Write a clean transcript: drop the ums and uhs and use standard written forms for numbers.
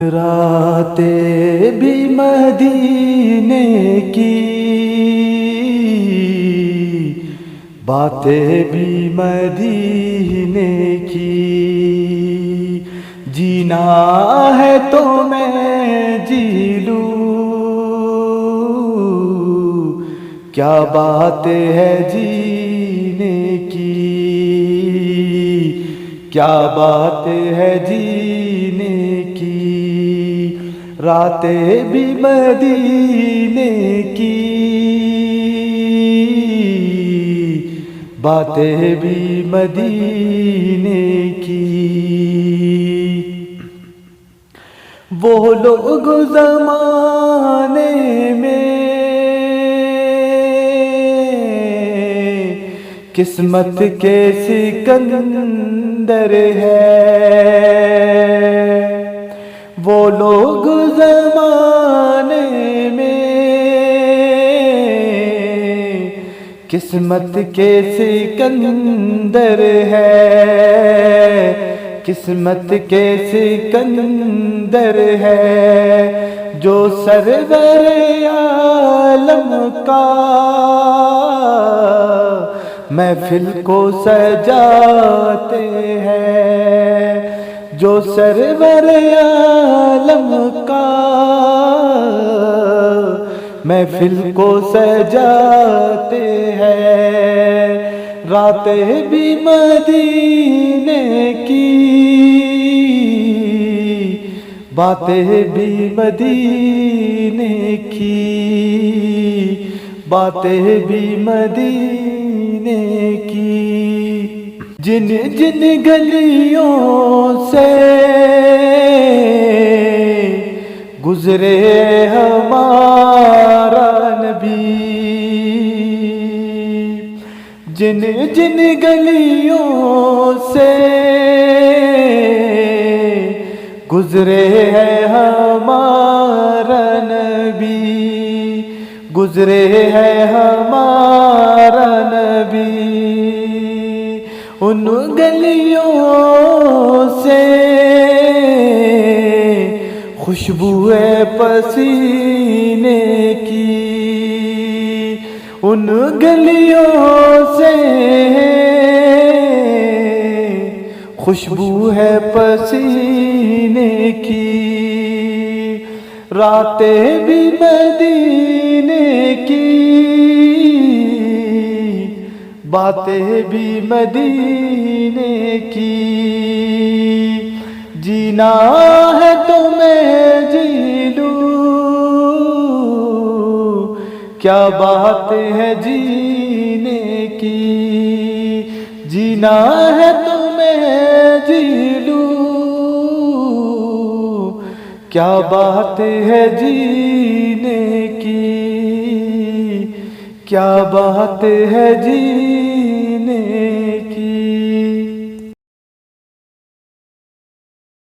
راتیں بھی مدینے کی، باتیں بھی مدینے کی، جینا ہے تو میں جی لوں، کیا بات ہے جینے کی، کیا بات ہے جینے کی، راتیں بھی مدینے کی، باتیں بھی مدینے کی، وہ لوگ زمانے میں قسمت کے سکندر ہے، وہ لوگ زمانے میں قسمت کے سکندر ہے، قسمت کے سکندر ہے، جو سرور عالم کا محفل کو سجاتے ہیں، جو سرور عالم کا محفل کو سجاتے ہیں، راتیں بھی مدینے کی، باتیں بھی مدینے کی، باتیں بھی مدینے کی، جن جن گلیوں سے گزرے ہمارا نبی، جن جن گلیوں سے گزرے ہیں ہمارا نبی، گزرے ہیں ہمارا نبی، ان گلیوں سے خوشبو ہے پسینے کی، ان گلیوں سے خوشبو ہے پسینے کی، راتیں بھی مدینے کی، باتیں بھی مدینے کی، جینا ہے تو میں جی لوں، کیا بات ہے جینے کی، جینا ہے تو میں جی لوں، کیا بات ہے جینے کی، کیا بات ہے جینے